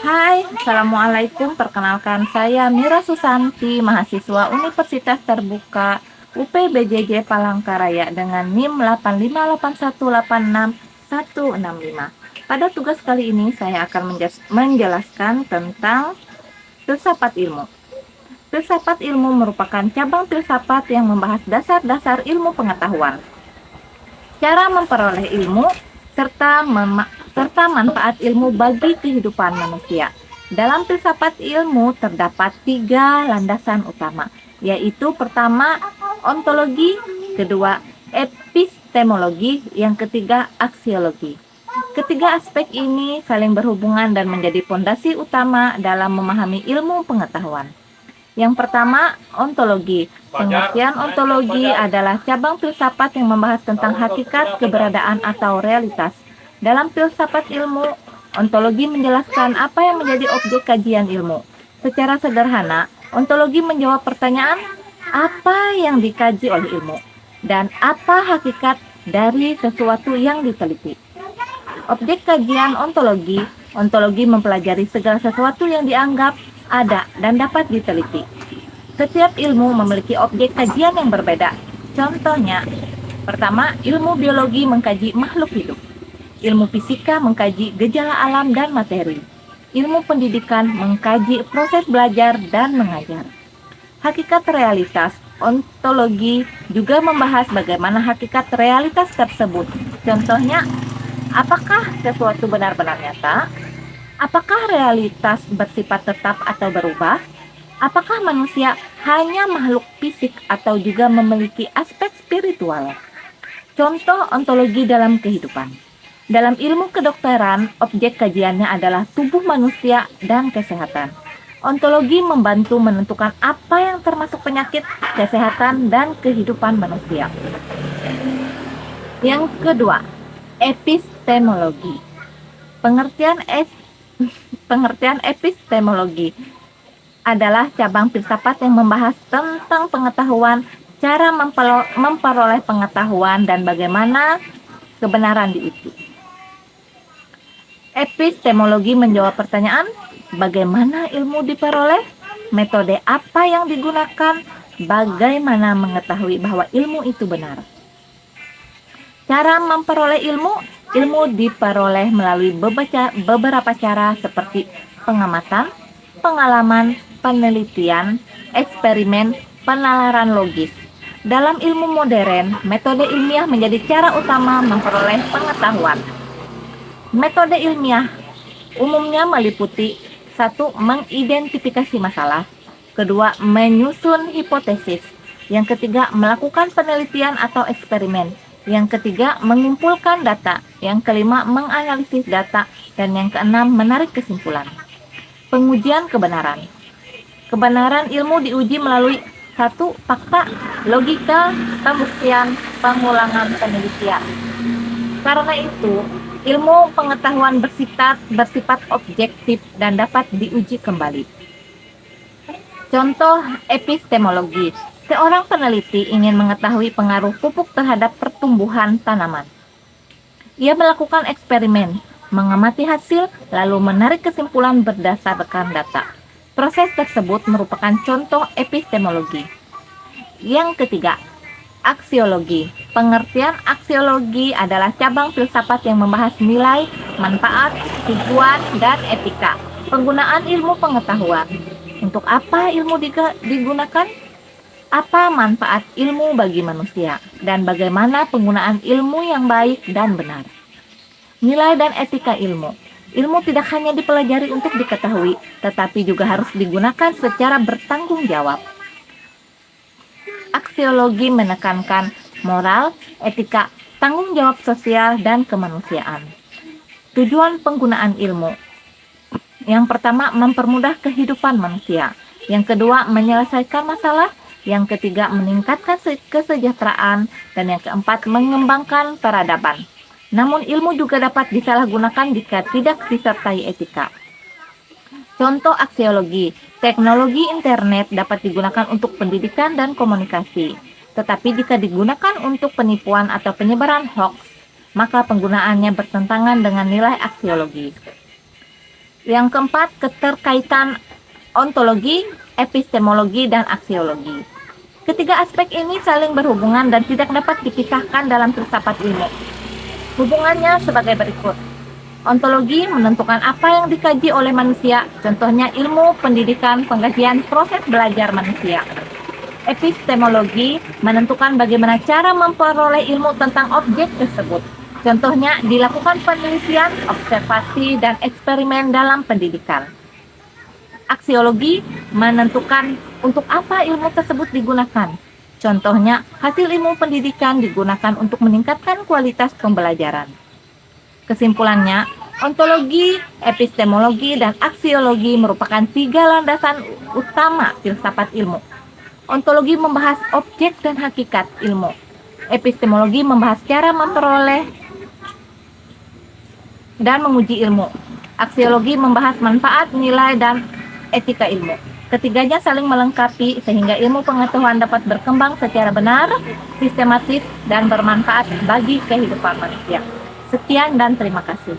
Hai, Assalamualaikum. Perkenalkan saya Mira Susanti, mahasiswa Universitas Terbuka UPBJJ Palangkaraya dengan NIM 858186165. Pada tugas kali ini saya akan menjelaskan tentang filsafat ilmu. Filsafat ilmu merupakan cabang filsafat yang membahas dasar-dasar ilmu pengetahuan, cara memperoleh ilmu, serta manfaat ilmu bagi kehidupan manusia. Dalam filsafat ilmu terdapat 3 landasan utama, yaitu pertama ontologi, kedua epistemologi, yang ketiga aksiologi. Ketiga aspek ini saling berhubungan dan menjadi fondasi utama dalam memahami ilmu pengetahuan. Yang pertama, ontologi. Pengertian ontologi adalah cabang filsafat yang membahas tentang hakikat, keberadaan, atau realitas. Dalam filsafat ilmu, ontologi menjelaskan apa yang menjadi objek kajian ilmu. Secara sederhana, ontologi menjawab pertanyaan, apa yang dikaji oleh ilmu, dan apa hakikat dari sesuatu yang diteliti. Objek kajian ontologi. Ontologi mempelajari segala sesuatu yang dianggap ada dan dapat diteliti. Setiap ilmu memiliki objek kajian yang berbeda. Contohnya, pertama, ilmu biologi mengkaji makhluk hidup. Ilmu fisika mengkaji gejala alam dan materi. Ilmu pendidikan mengkaji proses belajar dan mengajar. Hakikat realitas. Ontologi juga membahas bagaimana hakikat realitas tersebut. Contohnya, apakah sesuatu benar-benar nyata? Apakah realitas bersifat tetap atau berubah? Apakah manusia hanya makhluk fisik atau juga memiliki aspek spiritual? Contoh ontologi dalam kehidupan. Dalam ilmu kedokteran, objek kajiannya adalah tubuh manusia dan kesehatan. Ontologi membantu menentukan apa yang termasuk penyakit, kesehatan, dan kehidupan manusia. Yang kedua, epistemologi. Pengertian epistemologi adalah cabang filsafat yang membahas tentang pengetahuan, cara memperoleh pengetahuan, dan bagaimana kebenaran diuji. Epistemologi menjawab pertanyaan, bagaimana ilmu diperoleh, metode apa yang digunakan, bagaimana mengetahui bahwa ilmu itu benar. Cara memperoleh ilmu. Ilmu diperoleh melalui beberapa cara seperti pengamatan, pengalaman, penelitian, eksperimen, penalaran logis. Dalam ilmu modern, metode ilmiah menjadi cara utama memperoleh pengetahuan. Metode ilmiah umumnya meliputi: 1. Mengidentifikasi masalah, kedua, menyusun hipotesis, yang ketiga, melakukan penelitian atau eksperimen, yang ketiga, mengumpulkan data, yang kelima, menganalisis data, dan yang keenam, menarik kesimpulan. Pengujian kebenaran. Kebenaran ilmu diuji melalui 1. Fakta, logika, pembuktian, pengulangan penelitian. Karena itu, ilmu pengetahuan bersifat objektif dan dapat diuji kembali. Contoh epistemologi. Seorang peneliti ingin mengetahui pengaruh pupuk terhadap pertumbuhan tanaman. Ia melakukan eksperimen, mengamati hasil, lalu menarik kesimpulan berdasarkan data. Proses tersebut merupakan contoh epistemologi. Yang ketiga, aksiologi. Pengertian aksiologi adalah cabang filsafat yang membahas nilai, manfaat, tujuan, dan etika. Penggunaan ilmu pengetahuan. Untuk apa ilmu digunakan? Apa manfaat ilmu bagi manusia, dan bagaimana penggunaan ilmu yang baik dan benar. Nilai dan etika ilmu. Ilmu tidak hanya dipelajari untuk diketahui, tetapi juga harus digunakan secara bertanggung jawab. Aksiologi menekankan moral, etika, tanggung jawab sosial, dan kemanusiaan. Tujuan penggunaan ilmu. Yang pertama, mempermudah kehidupan manusia. Yang kedua, menyelesaikan masalah. Yang ketiga, meningkatkan kesejahteraan. Dan yang keempat, mengembangkan peradaban. Namun ilmu juga dapat disalahgunakan jika tidak disertai etika. Contoh aksiologi. Teknologi internet dapat digunakan untuk pendidikan dan komunikasi. Tetapi jika digunakan untuk penipuan atau penyebaran hoax, maka penggunaannya bertentangan dengan nilai aksiologi. Yang keempat, keterkaitan ontologi, epistemologi, dan aksiologi. Ketiga aspek ini saling berhubungan dan tidak dapat dipisahkan dalam filsafat ilmu. Hubungannya sebagai berikut. Ontologi menentukan apa yang dikaji oleh manusia, contohnya ilmu, pendidikan, pengkajian, proses belajar manusia. Epistemologi menentukan bagaimana cara memperoleh ilmu tentang objek tersebut. Contohnya dilakukan penelitian, observasi, dan eksperimen dalam pendidikan. Aksiologi menentukan untuk apa ilmu tersebut digunakan. Contohnya, hasil ilmu pendidikan digunakan untuk meningkatkan kualitas pembelajaran. Kesimpulannya, ontologi, epistemologi, dan aksiologi merupakan tiga landasan utama filsafat ilmu. Ontologi membahas objek dan hakikat ilmu. Epistemologi membahas cara memperoleh dan menguji ilmu. Aksiologi membahas manfaat, nilai, dan etika ilmu. Ketiganya saling melengkapi sehingga ilmu pengetahuan dapat berkembang secara benar, sistematis, dan bermanfaat bagi kehidupan manusia. Sekian dan terima kasih.